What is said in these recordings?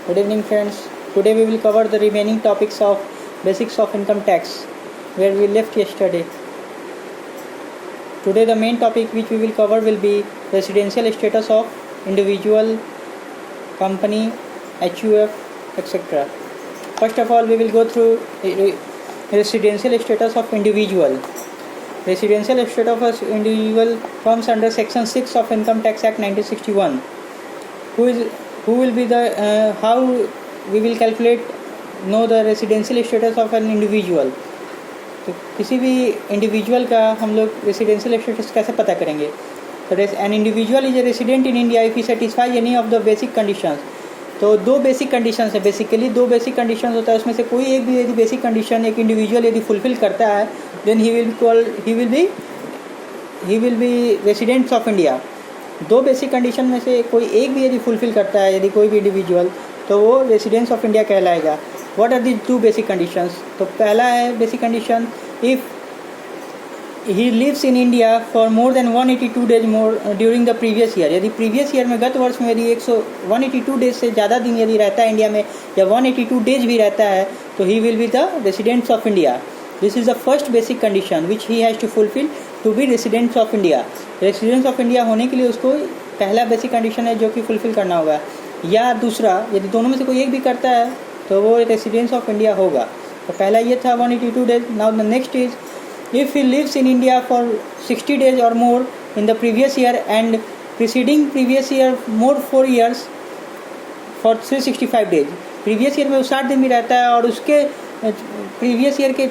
Good evening friends. Today we will cover the remaining topics of basics of income tax where we left yesterday. Today the main topic which we will cover will be residential status of individual, company, HUF, etc. First of all we will go through residential status of individual. Residential status of individual comes under section 6 of Income Tax Act 1961. Who will be the how we will calculate know the residential status of an individual. तो किसी भी individual का हम लोग residential status कैसे पता करेंगे. तो an individual is a resident in India if he satisfy any of the basic conditions. तो दो बेसिक कंडीशंस है, बेसिकली दो बेसिक कंडीशंस होता है. उसमें से कोई एक भी यदि बेसिक कंडीशन एक इंडिविजुअल यदि फुलफिल करता है then he will be residents of India. दो बेसिक कंडीशन में से कोई एक भी यदि फुलफिल करता है यदि कोई भी इंडिविजुअल तो वो रेसिडेंट्स ऑफ इंडिया कहलाएगा. What are these two basic conditions. तो पहला है basic condition, if he lives in India for more than 182 days more during the previous year. यदि प्रीवियस ईयर में गत वर्ष में यदि 182 डेज से ज़्यादा दिन यदि रहता है इंडिया में या 182 डेज भी रहता है तो he will be the residents of India. This is the first basic condition which he has to fulfil to be residents of India. Residents of India होने के लिए उसको पहला बेसिक कंडीशन है जो कि फुलफिल करना होगा. या दूसरा यदि दोनों में से कोई एक भी करता है तो वो रेसिडेंट्स ऑफ इंडिया होगा. तो पहला ये था 182 days. Now the next is if he lives in India for 60 days और more in the previous year and preceding previous year more 4 years for 365 days. Previous year में वो 60 दिन भी रहता है और उसके प्रीवियस ईयर के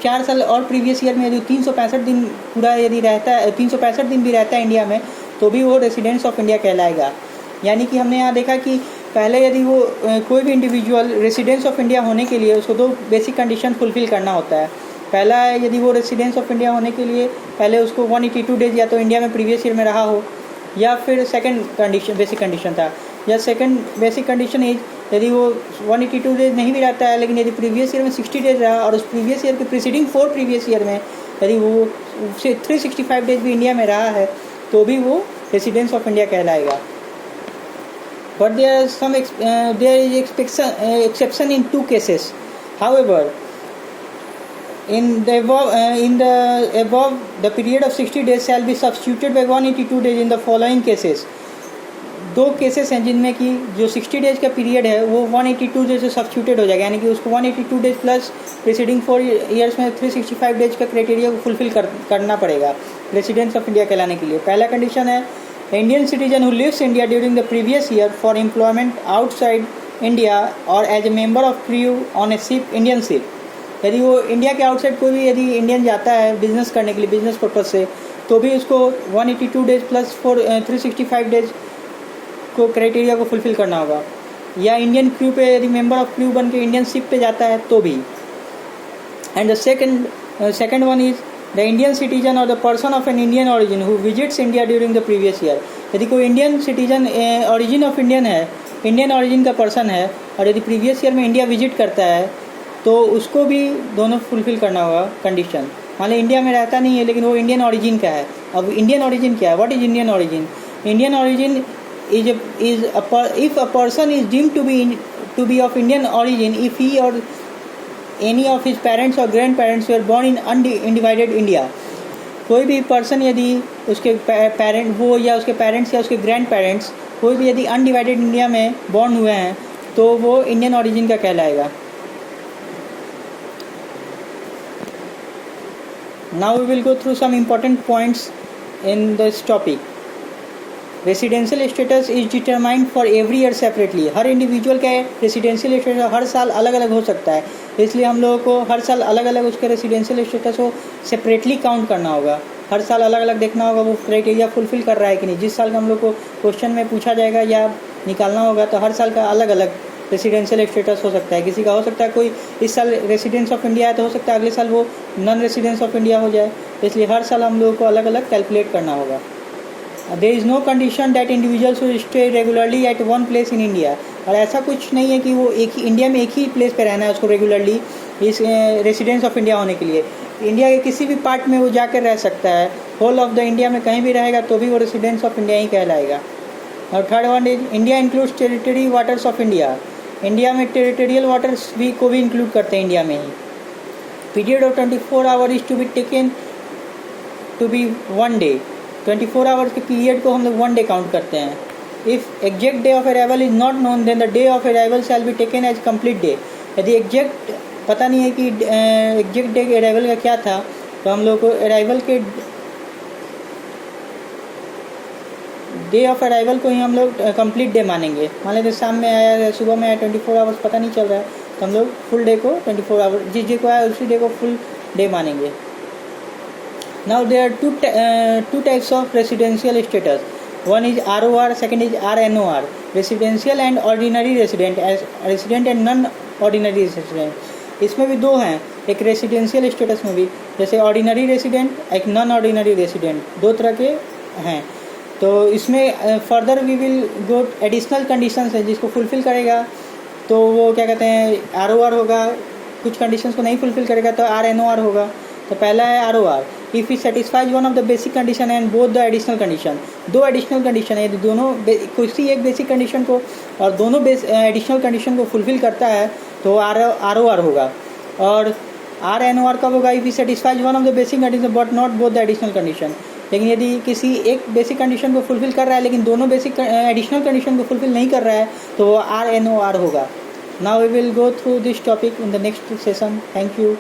4 साल और प्रीवियस ईयर में यदि 365 दिन पूरा यदि रहता है 365 दिन भी रहता है इंडिया में तो भी वो रेसिडेंट्स ऑफ इंडिया कहलाएगा. यानी कि हमने यहाँ देखा कि पहले यदि वो कोई भी इंडिविजुअल रेसिडेंट्स ऑफ इंडिया होने के लिए उसको दो बेसिक कंडीशन फुलफिल करना होता है. पहला है यदि वो रेसिडेंट्स ऑफ इंडिया होने के लिए पहले उसको 182 डेज या तो इंडिया में प्रीवियस ईयर में रहा हो या फिर सेकंड कंडीशन बेसिक कंडीशन था या सेकंड बेसिक कंडीशन इज यदि वो 182 डेज नहीं भी रहता है लेकिन यदि प्रीवियस ईयर में 60 डेज रहा और उस प्रीवियस ईयर के प्रीसीडिंग 4 प्रीवियस ईयर में यदि वो उससे 365 डेज भी इंडिया में रहा है तो भी वो रेसिडेंट्स ऑफ इंडिया कहलाएगा. But there is exception in 2 cases. However, in the above the period of 60 days shall be substituted by 182 days in the following cases. 2 cases हैं जिनमें कि जो 60 डेज का पीरियड है वो 182 डेज से सब्स्टिट्यूटेड हो जाएगा. यानी कि उसको 182 डेज प्लस प्रीसीडिंग 4 ईयर्स में 365 डेज का क्राइटेरिया को फुलफिल करना पड़ेगा रेसिडेंट्स ऑफ इंडिया कहलाने के लिए. पहला कंडीशन है Indian citizen who lives India during the previous year for employment outside India और as a member of crew on a ship Indian ship. यदि वो इंडिया के आउटसाइड कोई भी यदि इंडियन जाता है बिजनेस करने के लिए बिजनेस पर्पज से तो भी उसको 182 डेज प्लस 365 डेज को क्राइटेरिया को फुलफिल करना होगा. या इंडियन क्रू पे यदि मेंबर ऑफ क्रू बन के इंडियन शिप पे जाता है तो भी. And the second one is the Indian citizen और the person of an Indian origin who visits India during the previous year. यदि कोई Indian citizen origin of Indian है, इंडियन ऑरिजिन का पर्सन है और यदि प्रीवियस ईयर में India visit करता है तो उसको भी दोनों फुलफिल करना होगा कंडीशन. मान ली इंडिया में रहता नहीं है लेकिन वो इंडियन ऑरिजिन का है. अब इंडियन ऑरिजिन क्या है, what is Indian origin. Indian origin is if a person is deemed to be of Indian origin if he or any of his parents or grandparents were born in undivided India. कोई भी person यदि उसके parent वो या उसके parents या उसके grand parents कोई भी यदि अनडिवाइडेड इंडिया में बॉर्न हुए हैं तो वो इंडियन ऑरिजिन का कहलाएगा. Now we will go through some important points in this topic. Residential status is determined for every year separately. हर इंडिविजुअल का रेसिडेंशियल स्टेटस हर साल अलग अलग हो सकता है, इसलिए हम लोगों को हर साल अलग अलग उसके रेसिडेंशियल स्टेटस को सेपरेटली काउंट करना होगा. हर साल अलग अलग देखना होगा वो क्राइटेरिया फुलफिल कर रहा है कि नहीं. जिस साल का हम लोग को क्वेश्चन में पूछा जाएगा या निकालना होगा तो हर साल का अलग अलग रेसिडेंशियल स्टेटस हो सकता है. किसी का हो सकता है कोई इस साल रेसिडेंस ऑफ इंडिया है तो हो सकता है अगले साल वो नॉन रेसिडेंस ऑफ इंडिया हो जाए. इसलिए हर साल हम लोगों को अलग अलग कैलकुलेट करना होगा. There is no condition that individuals should stay regularly at one place in India. और ऐसा कुछ नहीं है कि वो एक ही इंडिया में एक ही प्लेस पे रहना है उसको रेगुलरली इस रेसिडेंस ऑफ इंडिया होने के लिए. इंडिया के किसी भी पार्ट में वो जाकर रह सकता है. होल ऑफ द इंडिया में कहीं भी रहेगा तो भी वो रेसिडेंस ऑफ इंडिया ही कहलाएगा. और third one is India includes territory waters of India. India में टेरिटोरियल वाटर्स भी को भी इंक्लूड करते हैं इंडिया में ही। Period of 24 hour is to be taken to be 1 day. 24 hours के पीरियड को हम लोग 1 डे काउंट करते हैं। If exact day of arrival is not known then the day of arrival shall be taken as complete day. यदि exact पता नहीं है कि एग्जैक्ट डे अराइवल का क्या था, तो हम लोग को अराइवल के डे ऑफ अराइवल को ही हम लोग कंप्लीट डे मानेंगे। मान लेते शाम में आया है, सुबह में आया, 24 आवर्स पता नहीं चल रहा है, तो हम लोग फुल डे को 24 आवर जिस डे को आया उसी डे को फुल डे मानेंगे। Now there are two types of residential status. One is ROR, second is RNOR. Residential and ordinary resident, as resident and non-ordinary resident. इसमें भी दो हैं, एक रेसिडेंशियल स्टेटस में भी, जैसे ऑर्डिनरी रेसिडेंट, एक नॉन ऑर्डिनरी रेसिडेंट, दो तरह के हैं। तो इसमें further we will go additional conditions है जिसको फुलफ़िल करेगा तो वो क्या कहते हैं ROR होगा, कुछ कंडीशंस को नहीं फुलफ़िल करेगा तो RNOR होगा। तो पहला है ROR, if he satisfies one of the basic condition and both the additional condition. दो एडिशनल कंडीशन है, यदि दोनों किसी एक बेसिक कंडीशन को और दोनों एडिशनल कंडीशन को फुलफ़िल करता है तो ROR होगा। और RNOR कब होगा? If he satisfies one of the basic condition but not both the additional condition. लेकिन यदि किसी एक बेसिक कंडीशन को फुलफ़िल कर रहा है लेकिन दोनों बेसिक एडिशनल कंडीशन को फुलफ़िल नहीं कर रहा है तो वो RNOR होगा। Now we will go through this topic in the next session. Thank you.